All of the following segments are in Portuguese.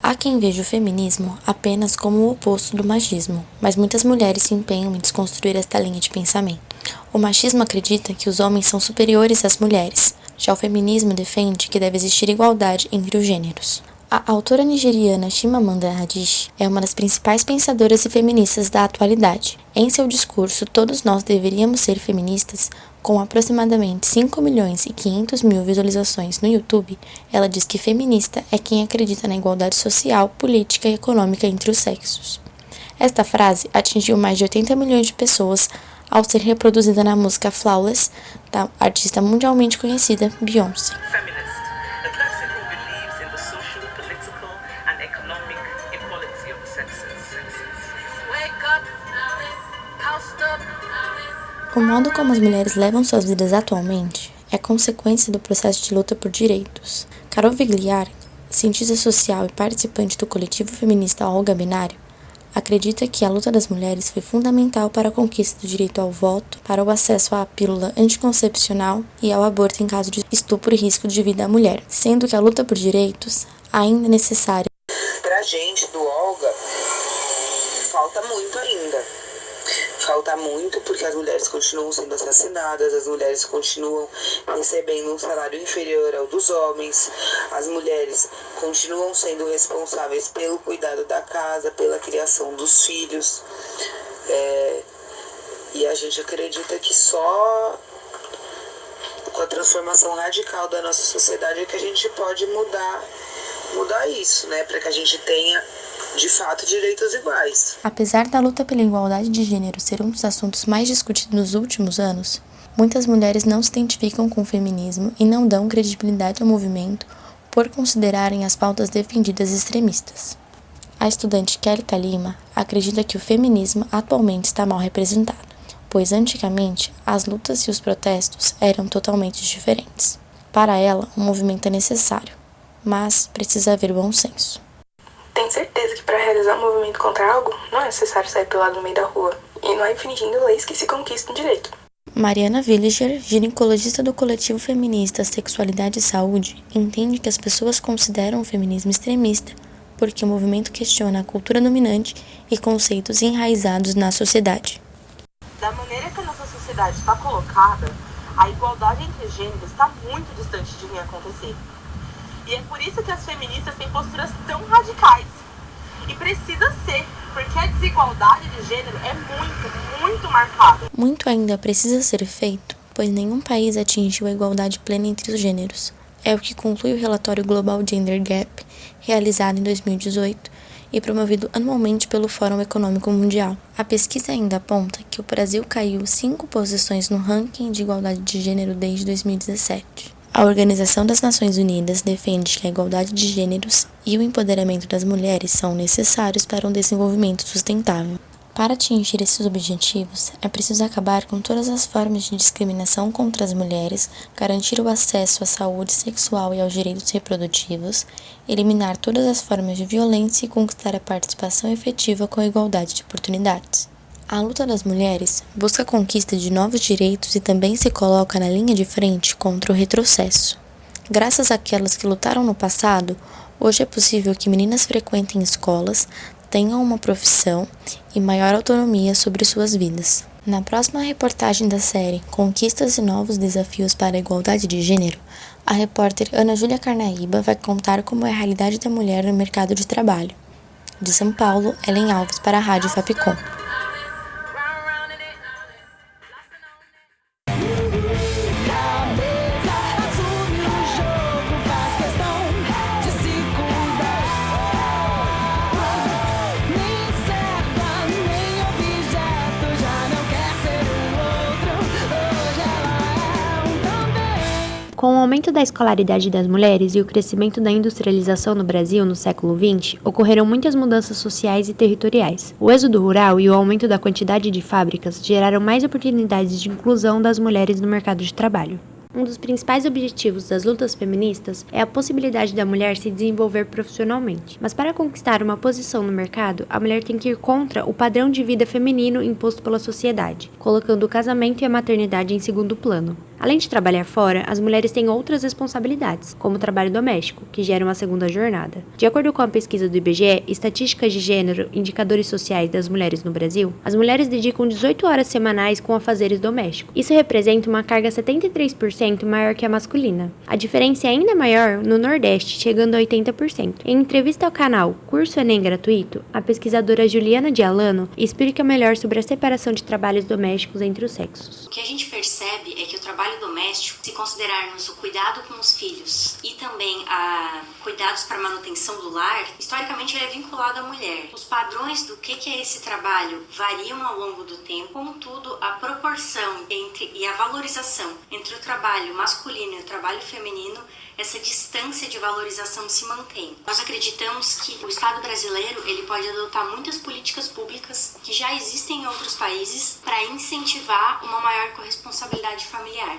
Há quem veja o feminismo apenas como o oposto do machismo, mas muitas mulheres se empenham em desconstruir esta linha de pensamento. O machismo acredita que os homens são superiores às mulheres, já o feminismo defende que deve existir igualdade entre os gêneros. A autora nigeriana Chimamanda Adichie é uma das principais pensadoras e feministas da atualidade. Em seu discurso Todos Nós Deveríamos Ser Feministas, com aproximadamente 5.500.000 visualizações no YouTube, ela diz que feminista é quem acredita na igualdade social, política e econômica entre os sexos. Esta frase atingiu mais de 80 milhões de pessoas ao ser reproduzida na música Flawless, da artista mundialmente conhecida Beyoncé. O modo como as mulheres levam suas vidas atualmente é consequência do processo de luta por direitos. Carol Vigliar, cientista social e participante do coletivo feminista Olga Binário, acredita que a luta das mulheres foi fundamental para a conquista do direito ao voto, para o acesso à pílula anticoncepcional e ao aborto em caso de estupro e risco de vida à mulher, sendo que a luta por direitos ainda é necessária. Pra gente do Olga, falta muito ainda. Falta muito porque as mulheres continuam sendo assassinadas, as mulheres continuam recebendo um salário inferior ao dos homens, as mulheres continuam sendo responsáveis pelo cuidado da casa, pela criação dos filhos. E a gente acredita que só com a transformação radical da nossa sociedade é que a gente pode mudar isso, né? Para que a gente tenha de fato direitos iguais. Apesar da luta pela igualdade de gênero ser um dos assuntos mais discutidos nos últimos anos, muitas mulheres não se identificam com o feminismo e não dão credibilidade ao movimento por considerarem as pautas defendidas extremistas. A estudante Kelly Lima acredita que o feminismo atualmente está mal representado, pois antigamente as lutas e os protestos eram totalmente diferentes. Para ela, o movimento é necessário, mas precisa haver bom senso. Tem certeza que para realizar um movimento contra algo, não é necessário sair pelado no meio da rua, e não é infringindo leis que se conquista um direito. Mariana Villager, ginecologista do coletivo feminista Sexualidade e Saúde, entende que as pessoas consideram o feminismo extremista porque o movimento questiona a cultura dominante e conceitos enraizados na sociedade. Da maneira que a nossa sociedade está colocada, a igualdade entre gêneros está muito distante de vir acontecer. E é por isso que as feministas têm posturas tão radicais. E precisa ser, porque a desigualdade de gênero é muito marcada. Muito ainda precisa ser feito, pois nenhum país atingiu a igualdade plena entre os gêneros. É o que conclui o relatório Global Gender Gap, realizado em 2018 e promovido anualmente pelo Fórum Econômico Mundial. A pesquisa ainda aponta que o Brasil caiu 5 posições no ranking de igualdade de gênero desde 2017. A Organização das Nações Unidas defende que a igualdade de gêneros e o empoderamento das mulheres são necessários para um desenvolvimento sustentável. Para atingir esses objetivos, é preciso acabar com todas as formas de discriminação contra as mulheres, garantir o acesso à saúde sexual e aos direitos reprodutivos, eliminar todas as formas de violência e conquistar a participação efetiva com a igualdade de oportunidades. A luta das mulheres busca a conquista de novos direitos e também se coloca na linha de frente contra o retrocesso. Graças àquelas que lutaram no passado, hoje é possível que meninas frequentem escolas, tenham uma profissão e maior autonomia sobre suas vidas. Na próxima reportagem da série Conquistas e Novos Desafios para a Igualdade de Gênero, a repórter Ana Júlia Carnaíba vai contar como é a realidade da mulher no mercado de trabalho. De São Paulo, Ellen Alves para a Rádio Fapcom. Com o aumento da escolaridade das mulheres e o crescimento da industrialização no Brasil no século XX, ocorreram muitas mudanças sociais e territoriais. O êxodo rural e o aumento da quantidade de fábricas geraram mais oportunidades de inclusão das mulheres no mercado de trabalho. Um dos principais objetivos das lutas feministas é a possibilidade da mulher se desenvolver profissionalmente. Mas para conquistar uma posição no mercado, a mulher tem que ir contra o padrão de vida feminino imposto pela sociedade, colocando o casamento e a maternidade em segundo plano. Além de trabalhar fora, as mulheres têm outras responsabilidades, como o trabalho doméstico, que gera uma segunda jornada. De acordo com a pesquisa do IBGE, Estatísticas de Gênero, Indicadores Sociais das Mulheres no Brasil, as mulheres dedicam 18 horas semanais com afazeres domésticos. Isso representa uma carga 73% maior que a masculina. A diferença é ainda maior no Nordeste, chegando a 80%. Em entrevista ao canal Curso Enem Gratuito, a pesquisadora Juliana Dialano explica melhor sobre a separação de trabalhos domésticos entre os sexos. O que a gente percebe é que o trabalho doméstico, se considerarmos o cuidado com os filhos e também a cuidados para a manutenção do lar, historicamente ele é vinculado à mulher. Os padrões do que é esse trabalho variam ao longo do tempo, contudo, a proporção e a valorização entre o trabalho masculino e o trabalho feminino, essa distância de valorização se mantém. Nós acreditamos que o Estado brasileiro ele pode adotar muitas políticas públicas que já existem em outros países para incentivar uma maior corresponsabilidade familiar.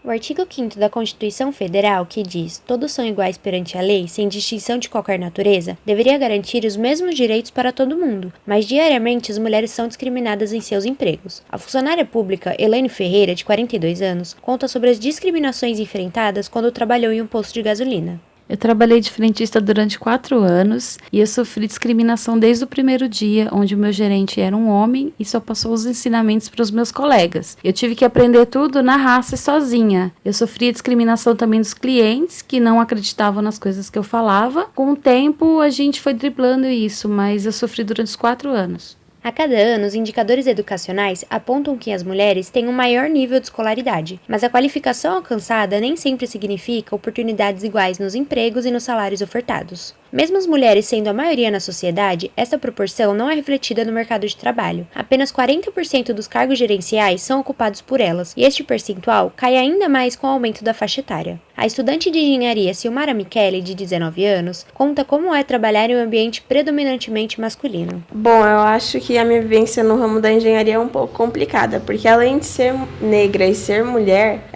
O artigo 5º da Constituição Federal, que diz "todos são iguais perante a lei, sem distinção de qualquer natureza", deveria garantir os mesmos direitos para todo mundo, mas diariamente as mulheres são discriminadas em seus empregos. A funcionária pública Elaine Ferreira, de 42 anos, conta sobre as discriminações enfrentadas quando trabalhou em um posto de gasolina. Eu trabalhei de frentista durante 4 anos e eu sofri discriminação desde o primeiro dia, onde o meu gerente era um homem e só passou os ensinamentos para os meus colegas. Eu tive que aprender tudo na raça e sozinha. Eu sofria discriminação também dos clientes, que não acreditavam nas coisas que eu falava. Com o tempo, a gente foi driblando isso, mas eu sofri durante os 4 anos. A cada ano, os indicadores educacionais apontam que as mulheres têm um maior nível de escolaridade, mas a qualificação alcançada nem sempre significa oportunidades iguais nos empregos e nos salários ofertados. Mesmo as mulheres sendo a maioria na sociedade, essa proporção não é refletida no mercado de trabalho. Apenas 40% dos cargos gerenciais são ocupados por elas, e este percentual cai ainda mais com o aumento da faixa etária. A estudante de engenharia Silmara Michele, de 19 anos, conta como é trabalhar em um ambiente predominantemente masculino. Bom, eu acho que a minha vivência no ramo da engenharia é um pouco complicada, porque além de ser negra e ser mulher,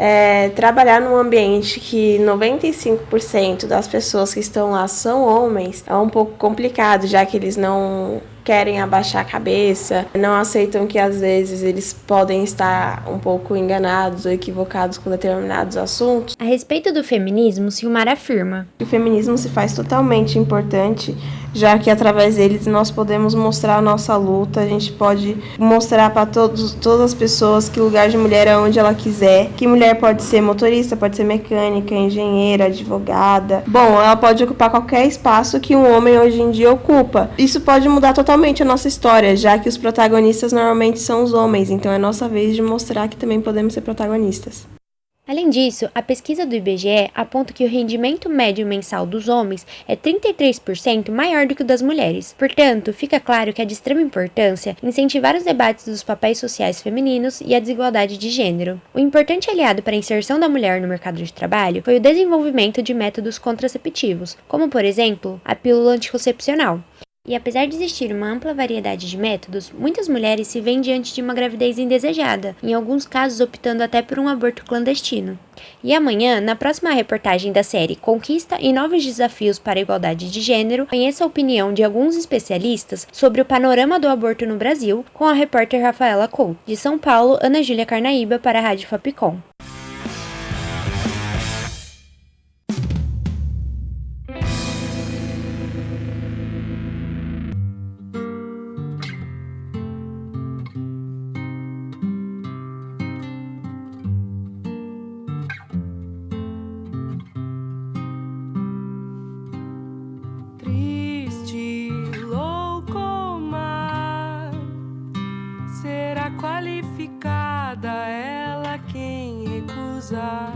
trabalhar num ambiente que 95% das pessoas que estão lá são homens, é um pouco complicado, já que eles não querem abaixar a cabeça, não aceitam que às vezes eles podem estar um pouco enganados ou equivocados com determinados assuntos. A respeito do feminismo, Silmara afirma: o feminismo se faz totalmente importante, já que através deles nós podemos mostrar a nossa luta, a gente pode mostrar para todas as pessoas que o lugar de mulher é onde ela quiser, que mulher pode ser motorista, pode ser mecânica, engenheira, advogada. Bom, ela pode ocupar qualquer espaço que um homem hoje em dia ocupa. Isso pode mudar totalmente a nossa história, já que os protagonistas normalmente são os homens, então é nossa vez de mostrar que também podemos ser protagonistas. Além disso, a pesquisa do IBGE aponta que o rendimento médio mensal dos homens é 33% maior do que o das mulheres. Portanto, fica claro que é de extrema importância incentivar os debates dos papéis sociais femininos e a desigualdade de gênero. O importante aliado para a inserção da mulher no mercado de trabalho foi o desenvolvimento de métodos contraceptivos, como, por exemplo, a pílula anticoncepcional. E apesar de existir uma ampla variedade de métodos, muitas mulheres se veem diante de uma gravidez indesejada, em alguns casos optando até por um aborto clandestino. E amanhã, na próxima reportagem da série Conquista e Novos Desafios para a Igualdade de Gênero, conheça a opinião de alguns especialistas sobre o panorama do aborto no Brasil, com a repórter Rafaela Couto. De São Paulo, Ana Júlia Carnaíba para a Rádio Fapcom. Qualificada ela quem recusar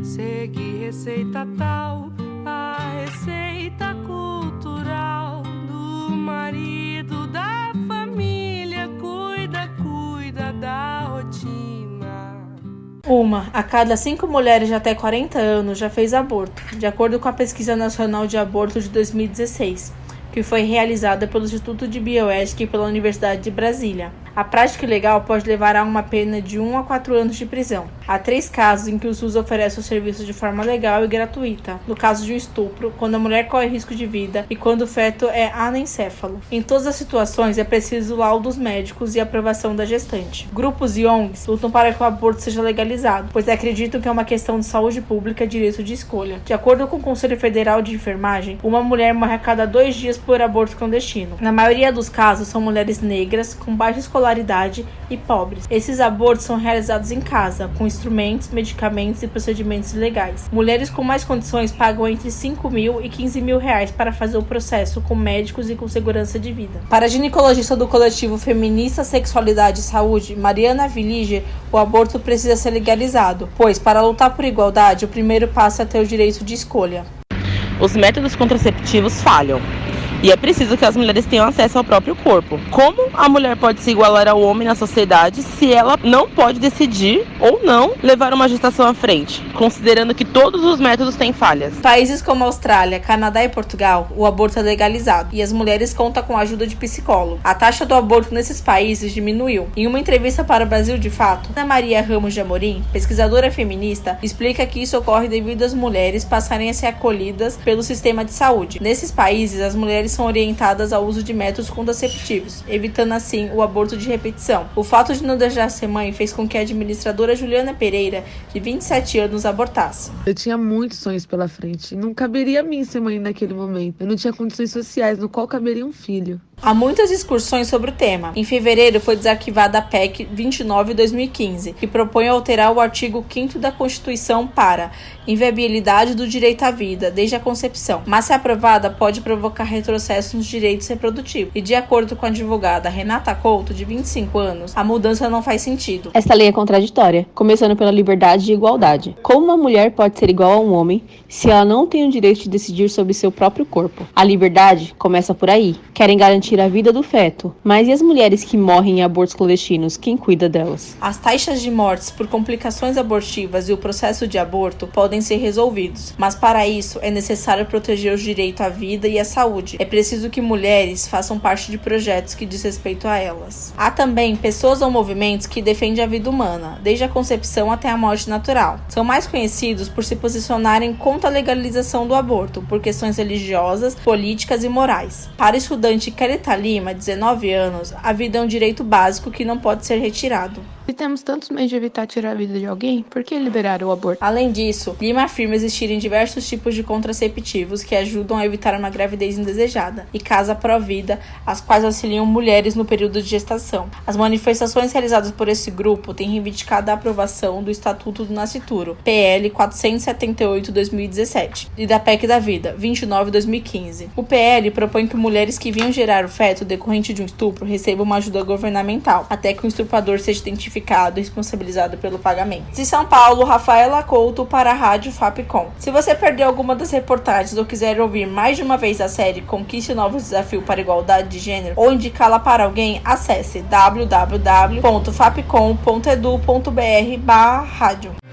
seguir receita tal, a receita cultural do marido da família, cuida da rotina. Uma a cada 5 mulheres de até 40 anos já fez aborto, de acordo com a Pesquisa Nacional de Aborto de 2016, que foi realizada pelo Instituto de Bioética e pela Universidade de Brasília. A prática ilegal pode levar a uma pena de 1 a 4 anos de prisão. Há 3 casos em que o SUS oferece o serviço de forma legal e gratuita. No caso de um estupro, quando a mulher corre risco de vida e quando o feto é anencéfalo. Em todas as situações é preciso laudos médicos e aprovação da gestante. Grupos e ONGs lutam para que o aborto seja legalizado, pois acreditam que é uma questão de saúde pública e direito de escolha. De acordo com o Conselho Federal de Enfermagem, uma mulher morre a cada 2 dias por aborto clandestino. Na maioria dos casos, são mulheres negras, com baixa escolaridade e pobres. Esses abortos são realizados em casa, com instrumentos, medicamentos e procedimentos legais. Mulheres com mais condições pagam entre 5 mil e 15 mil reais para fazer o processo com médicos e com segurança de vida. Para a ginecologista do coletivo Feminista Sexualidade e Saúde, Mariana Villiger, o aborto precisa ser legalizado, pois para lutar por igualdade, o primeiro passo é ter o direito de escolha. Os métodos contraceptivos falham. E é preciso que as mulheres tenham acesso ao próprio corpo. Como a mulher pode se igualar ao homem na sociedade se ela não pode decidir ou não levar uma gestação à frente, considerando que todos os métodos têm falhas? Países como Austrália, Canadá e Portugal, o aborto é legalizado e as mulheres contam com a ajuda de psicólogo. A taxa do aborto nesses países diminuiu. Em uma entrevista para o Brasil de Fato, Ana Maria Ramos de Amorim, pesquisadora feminista, explica que isso ocorre devido às mulheres passarem a ser acolhidas pelo sistema de saúde. Nesses países, as mulheres são orientadas ao uso de métodos contraceptivos, evitando assim o aborto de repetição. O fato de não desejar ser mãe fez com que a administradora Juliana Pereira, de 27 anos, abortasse. Eu tinha muitos sonhos pela frente. Não caberia a mim ser mãe naquele momento. Eu não tinha condições sociais no qual caberia um filho. Há muitas discussões sobre o tema. Em fevereiro foi desarquivada a PEC 29/2015, que propõe alterar o artigo 5º da Constituição para inviabilidade do direito à vida desde a concepção, mas se aprovada pode provocar retrocesso nos direitos reprodutivos. E de acordo com a advogada Renata Couto, de 25 anos, a mudança não faz sentido. Esta lei é contraditória, começando pela liberdade e igualdade. Como uma mulher pode ser igual a um homem se ela não tem o direito de decidir sobre seu próprio corpo? A liberdade começa por aí. Querem garantir a vida do feto, mas e as mulheres que morrem em abortos clandestinos? Quem cuida delas? As taxas de mortes por complicações abortivas e o processo de aborto podem ser resolvidos, mas para isso é necessário proteger o direito à vida e à saúde. É preciso que mulheres façam parte de projetos que diz respeito a elas. Há também pessoas ou movimentos que defendem a vida humana, desde a concepção até a morte natural. São mais conhecidos por se posicionarem contra a legalização do aborto, por questões religiosas, políticas e morais. Para o estudante Careta Lima, 19 anos, a vida é um direito básico que não pode ser retirado. Se temos tantos meios de evitar tirar a vida de alguém, por que liberar o aborto? Além disso, Lima afirma existirem diversos tipos de contraceptivos que ajudam a evitar uma gravidez indesejada e casa pró-vida, as quais auxiliam mulheres no período de gestação. As manifestações realizadas por esse grupo têm reivindicado a aprovação do Estatuto do Nascituro, PL 478/2017, e da PEC da Vida, 29/2015. O PL propõe que mulheres que venham gerar o feto decorrente de um estupro recebam uma ajuda governamental, até que o estuprador seja identificado e responsabilizado pelo pagamento. De São Paulo, Rafaela Couto para a Rádio Fapcom. Se você perdeu alguma das reportagens ou quiser ouvir mais de uma vez a série Conquiste Novos Desafios para a Igualdade de Gênero ou indicá-la para alguém, acesse www.fapcom.edu.br/rádio.